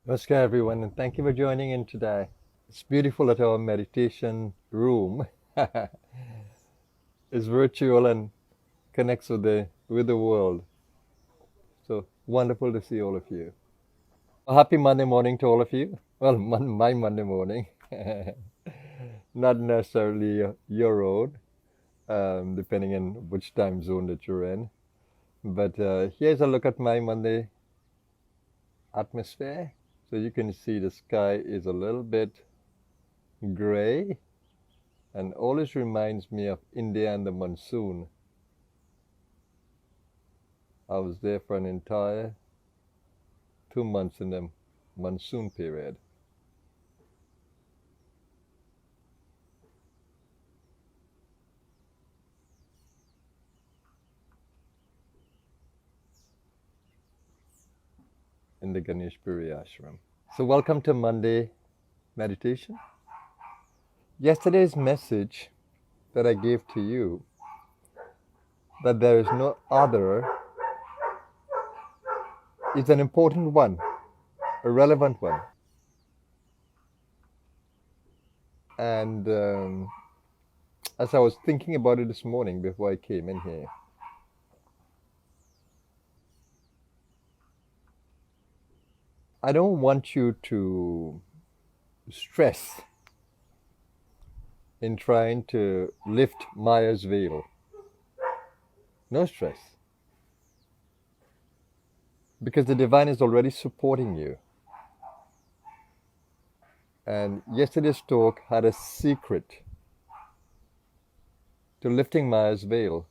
Namaskar, everyone, and thank you for joining in today. It's beautiful that our meditation room is virtual and connects with the world. So wonderful to see all of you. A happy Monday morning to all of you. Well, my Monday morning, not necessarily your own, depending on which time zone that you're in. But here's a look at my Monday atmosphere. So you can see the sky is a little bit gray and always reminds me of India and the monsoon. I was there for an entire 2 months in the monsoon period. In the Ganesh Puri ashram. So welcome to Monday meditation. Yesterday's message that I gave to you, that there is no other, is an important one, a relevant one. And as I was thinking about it this morning before I came in here, I don't want you to stress in trying to lift Maya's veil. No stress. Because the divine is already supporting you. And yesterday's talk had a secret to lifting Maya's veil,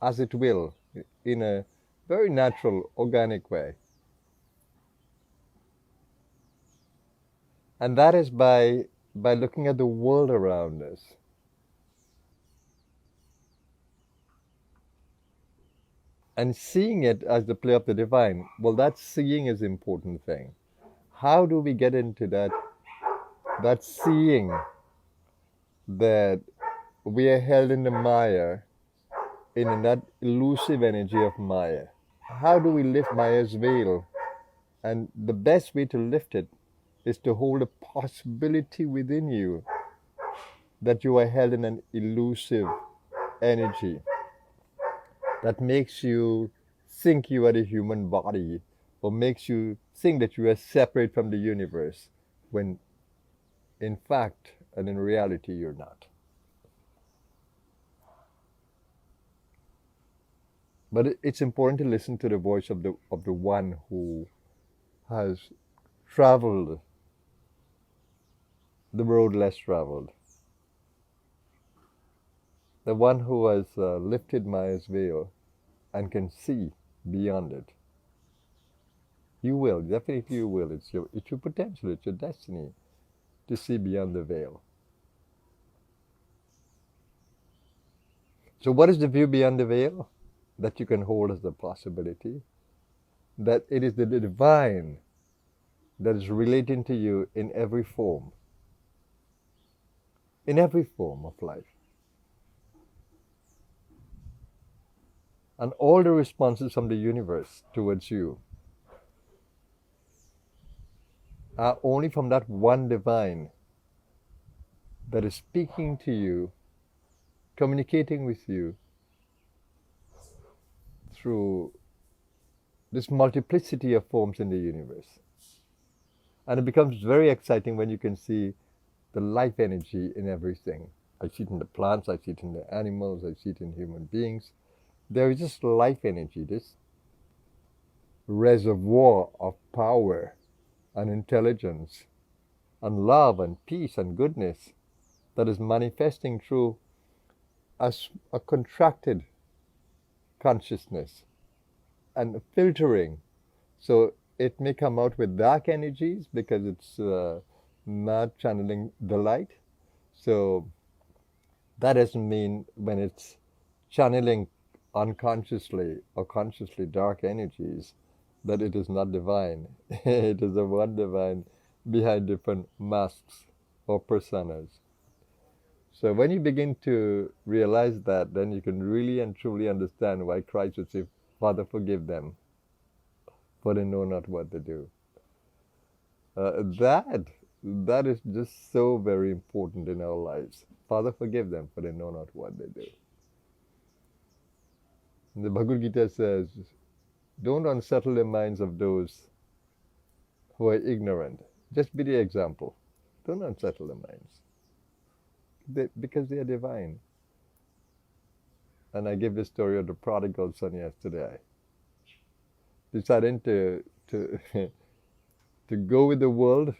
as it will, in a very natural, organic way. And that is by looking at the world around us. And seeing it as the play of the divine. Well, that seeing is the important thing. How do we get into that seeing that we are held in the Maya, in that elusive energy of Maya? How do we lift Maya's veil? And the best way to lift it is to hold a possibility within you that you are held in an elusive energy that makes you think you are the human body, or makes you think that you are separate from the universe, when in fact and in reality you're not. But it's important to listen to the voice of the one who has traveled the road less traveled, the one who has lifted Maya's veil and can see beyond it. You will, definitely you will. It's your potential, it's your destiny to see beyond the veil. So what is the view beyond the veil? That you can hold as the possibility that it is the divine that is relating to you in every form of life. And all the responses from the universe towards you are only from that one divine that is speaking to you, communicating with you through this multiplicity of forms in the universe. And it becomes very exciting when you can see the life energy in everything. I see it in the plants, I see it in the animals, I see it in human beings. There is just life energy, this reservoir of power and intelligence and love and peace and goodness that is manifesting through a contracted consciousness and filtering. So it may come out with dark energies because it's not channeling the light. So that doesn't mean when it's channeling unconsciously or consciously dark energies that it is not divine. It is the one divine behind different masks or personas. So when you begin to realize that, then you can really and truly understand why Christ would say, Father, forgive them, for they know not what they do. That is just so very important in our lives. Father, forgive them, for they know not what they do. And the Bhagavad Gita says, don't unsettle the minds of those who are ignorant. Just be the example. Don't unsettle the minds. Because they are divine. And I gave the story of the prodigal son yesterday. Deciding to to go with the world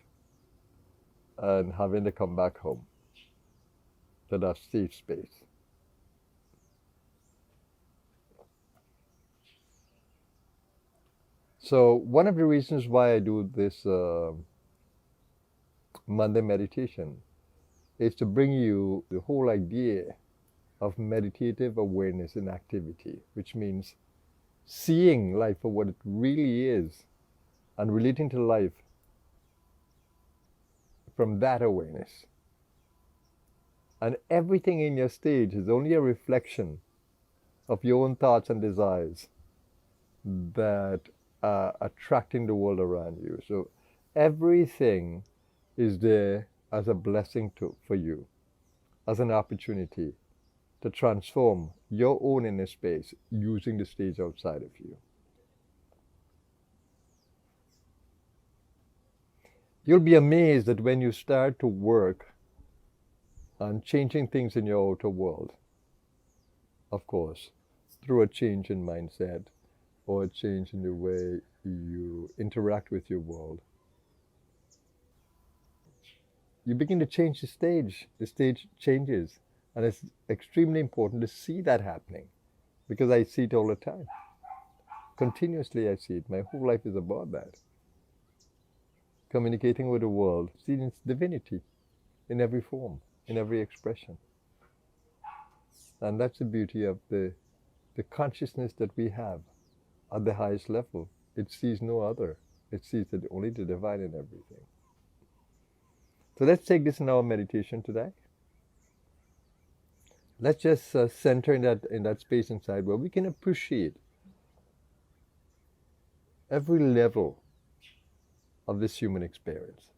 and having to come back home to that safe space. So one of the reasons why I do this Monday meditation is to bring you the whole idea of meditative awareness and activity, which means seeing life for what it really is and relating to life from that awareness. And everything in your stage is only a reflection of your own thoughts and desires that are attracting the world around you. So everything is there as a blessing for you, as an opportunity to transform your own inner space using the stage outside of you. You'll be amazed that when you start to work on changing things in your outer world, of course, through a change in mindset or a change in the way you interact with your world, you begin to change the stage. The stage changes. And it's extremely important to see that happening, because I see it all the time. Continuously I see it. My whole life is about that. Communicating with the world, seeing its divinity in every form, in every expression. And that's the beauty of the consciousness that we have at the highest level. It sees no other. It sees only the divine in everything. So let's take this in our meditation today. Let's just center in that space inside where we can appreciate every level of this human experience.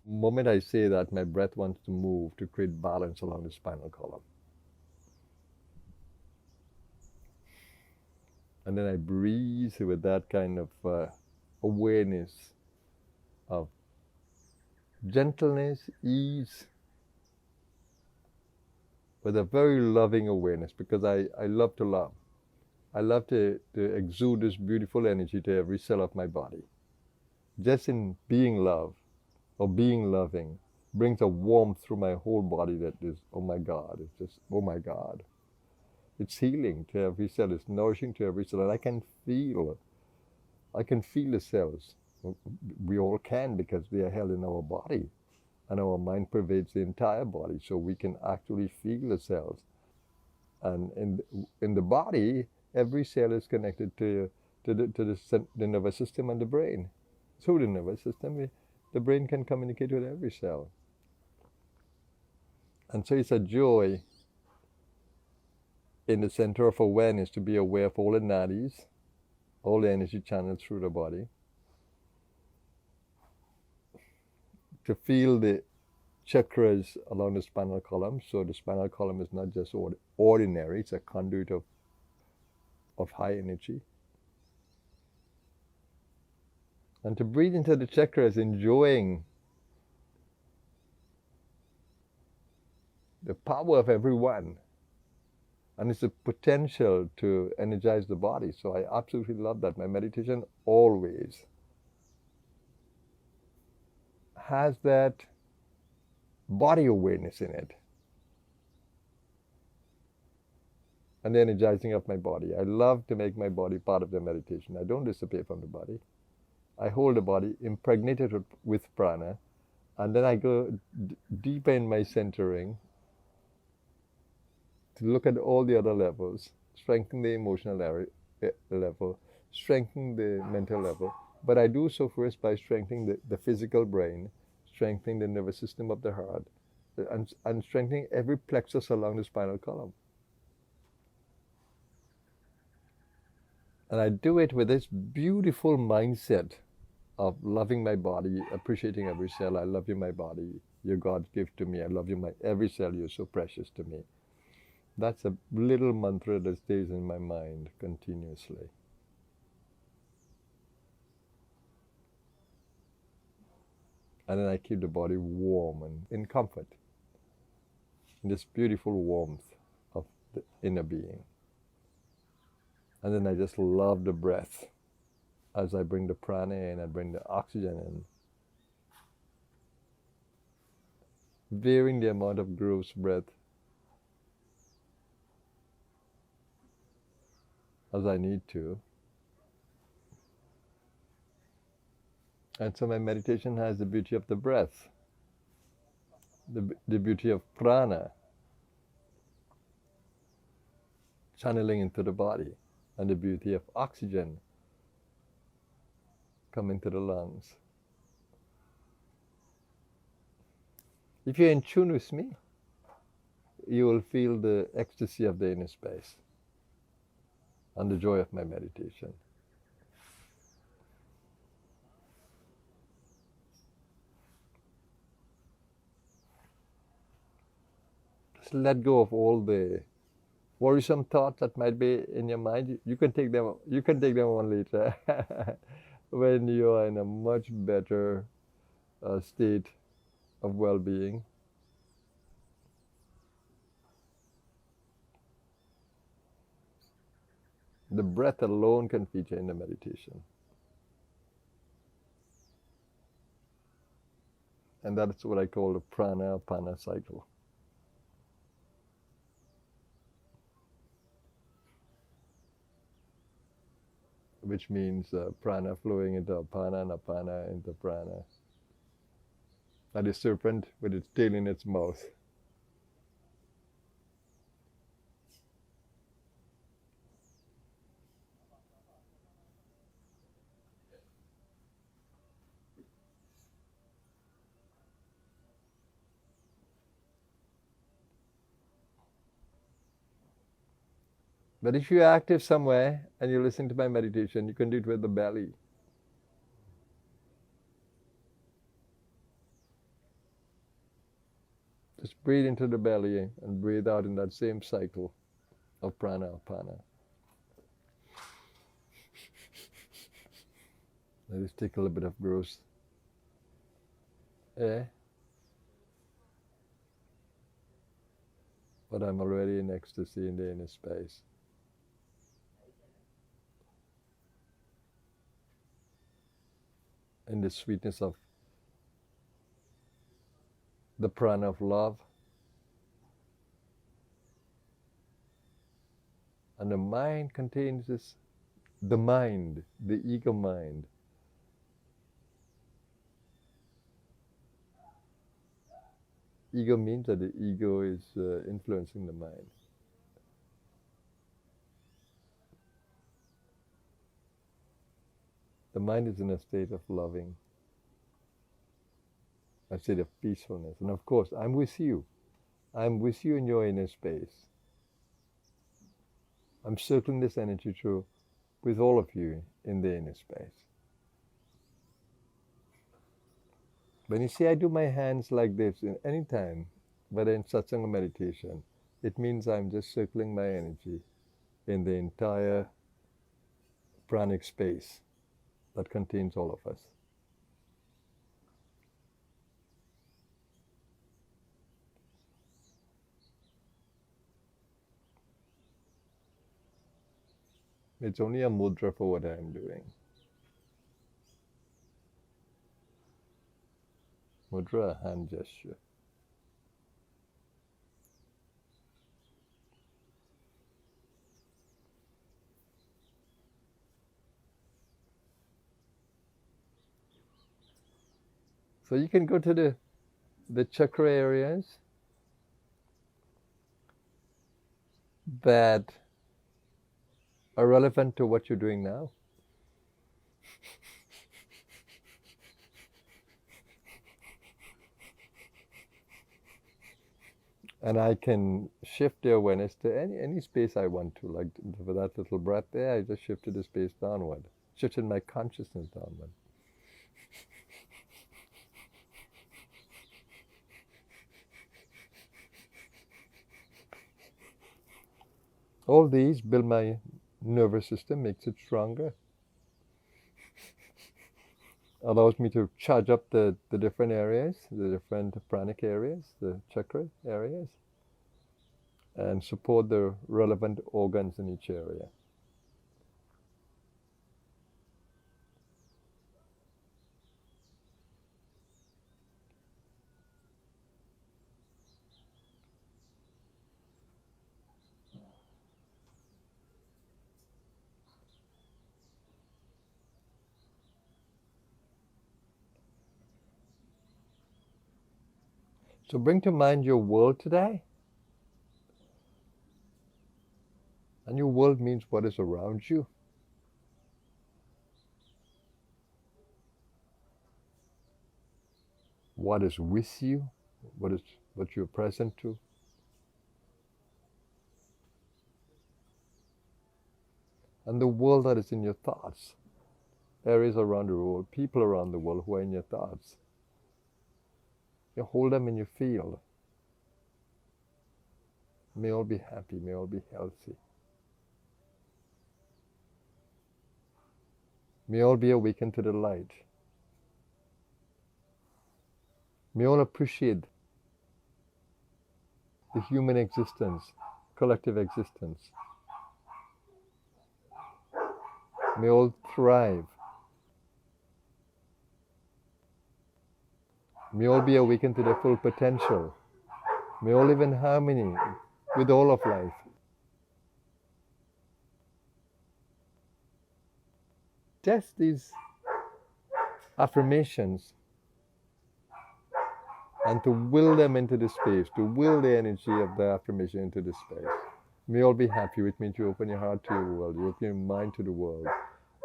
The moment I say that, my breath wants to move to create balance along the spinal column. And then I breathe with that kind of awareness of gentleness, ease, with a very loving awareness, because I love to love. I love to exude this beautiful energy to every cell of my body. Just in being love or being loving brings a warmth through my whole body that is, oh my God, it's just, oh my God. It's healing to every cell, it's nourishing to every cell, and I can feel the cells. We all can, because they are held in our body. And our mind pervades the entire body, so we can actually feel the cells. And in the body, every cell is connected to the nervous system and the brain. Through the nervous system, the brain can communicate with every cell. And so it's a joy in the center of awareness to be aware of all the nadis, all the energy channels through the body, to feel the chakras along the spinal column. So the spinal column is not just ordinary, it's a conduit of high energy. And to breathe into the chakras, enjoying the power of every one. And it's a potential to energize the body. So I absolutely love that. My meditation always has that body awareness in it, and the energizing of my body. I love to make my body part of the meditation. I don't disappear from the body. I hold the body, impregnated with prana, and then I go deeper in my centering to look at all the other levels, strengthen the emotional level, strengthen the mental level. But I do so first by strengthening the physical brain, strengthening the nervous system of the heart, and strengthening every plexus along the spinal column. And I do it with this beautiful mindset of loving my body, appreciating every cell. I love you, my body. You're God's gift to me. I love you, my every cell. You're so precious to me. That's a little mantra that stays in my mind continuously. And then I keep the body warm and in comfort, in this beautiful warmth of the inner being. And then I just love the breath. As I bring the prana in, I bring the oxygen in. Varying the amount of gross breath as I need to. And so my meditation has the beauty of the breath, the beauty of prana, channeling into the body, and the beauty of oxygen coming to the lungs. If you're in tune with me, you will feel the ecstasy of the inner space and the joy of my meditation. Just let go of all the worrisome thoughts that might be in your mind. You can take them on later when you are in a much better state of well-being. The breath alone can feature in the meditation. And that's what I call the prana-apana cycle. Which means prana flowing into apana and apana into prana. Like a serpent with its tail in its mouth. But if you're active somewhere and you're listening to my meditation, you can do it with the belly. Just breathe into the belly and breathe out in that same cycle of prana-apana. Let us take a little bit of gross air. But I'm already in ecstasy in the inner space. In the sweetness of the prana of love. And the mind contains this, the mind, the ego mind. Ego means that the ego is influencing the mind. The mind is in a state of loving, a state of peacefulness. And of course, I'm with you. I'm with you in your inner space. I'm circling this energy through with all of you in the inner space. When you see I do my hands like this in any time, whether in satsang or meditation, it means I'm just circling my energy in the entire pranic space that contains all of us. It's only a mudra for what I'm doing. Mudra, a hand gesture. So you can go to the chakra areas that are relevant to what you're doing now. And I can shift the awareness to any space I want to. Like for that little breath there, I just shifted the space downward, shifted my consciousness downward. All these build my nervous system, makes it stronger, allows me to charge up the different areas, the different pranic areas, the chakra areas, and support the relevant organs in each area. So bring to mind your world today. And your world means what is around you. What is with you, what you're present to. And the world that is in your thoughts. Areas around the world, people around the world who are in your thoughts. You hold them in your field. May all be happy, may all be healthy. May all be awakened to the light. May all appreciate the human existence, collective existence. May all thrive. May all be awakened to their full potential. May all live in harmony with all of life. Test these affirmations and to will them into the space, to will the energy of the affirmation into the space. May all be happy, which means you open your heart to your world, you open your mind to the world,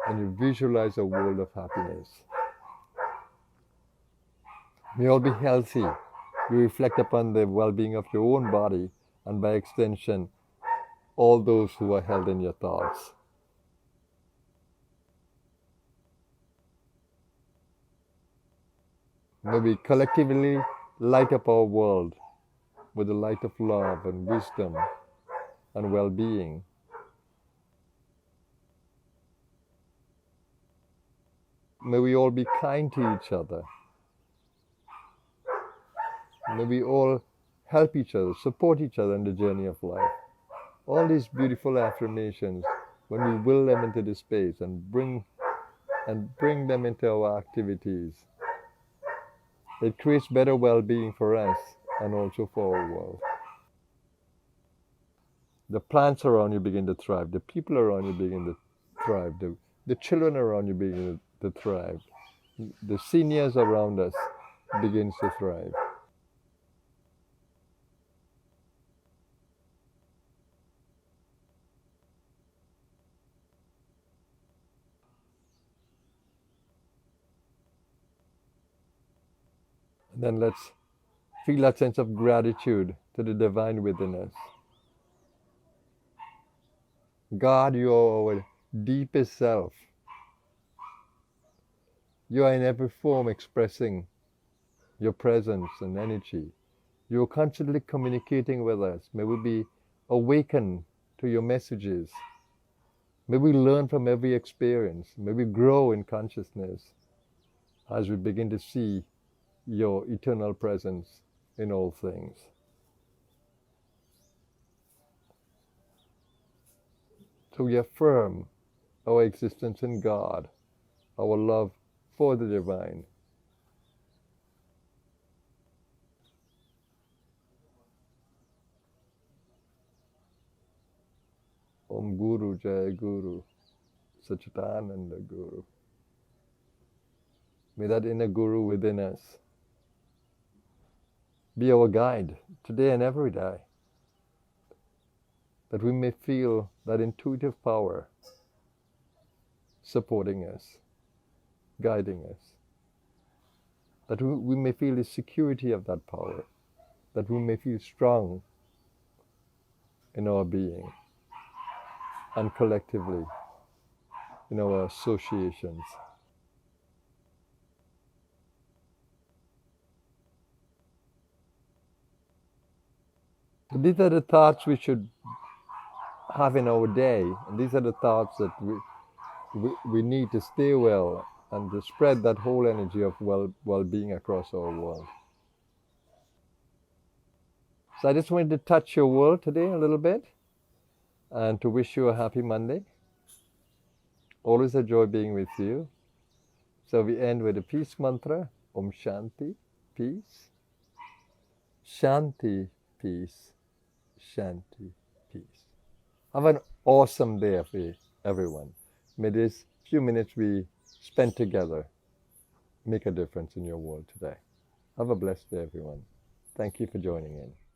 and you visualize a world of happiness. May all be healthy. You reflect upon the well-being of your own body, and by extension, all those who are held in your thoughts. May we collectively light up our world with the light of love and wisdom and well-being. May we all be kind to each other. May we all help each other, support each other in the journey of life. All these beautiful affirmations, when we will them into the space and bring them into our activities, it creates better well-being for us and also for our world. The plants around you begin to thrive. The people around you begin to thrive. The children around you begin to thrive. The seniors around us begins to thrive. And then let's feel that sense of gratitude to the divine within us. God, you are our deepest self. You are in every form expressing your presence and energy. You are constantly communicating with us. May we be awakened to your messages. May we learn from every experience. May we grow in consciousness as we begin to see your eternal presence in all things. So we affirm our existence in God, our love for the divine. Om Guru Jai Guru, Sachidananda Guru. May that inner Guru within us be our guide today and every day, that we may feel that intuitive power supporting us, guiding us, that we may feel the security of that power, that we may feel strong in our being and collectively in our associations. These are the thoughts we should have in our day, and these are the thoughts that we need to stay well and to spread that whole energy of well-being across our world. So I just wanted to touch your world today a little bit and to wish you a happy Monday. Always a joy being with you. So we end with a peace mantra, Om Shanti, peace. Shanti, peace. Shanti, peace. Have an awesome day, everyone. May these few minutes we spend together make a difference in your world today. Have a blessed day, everyone. Thank you for joining in.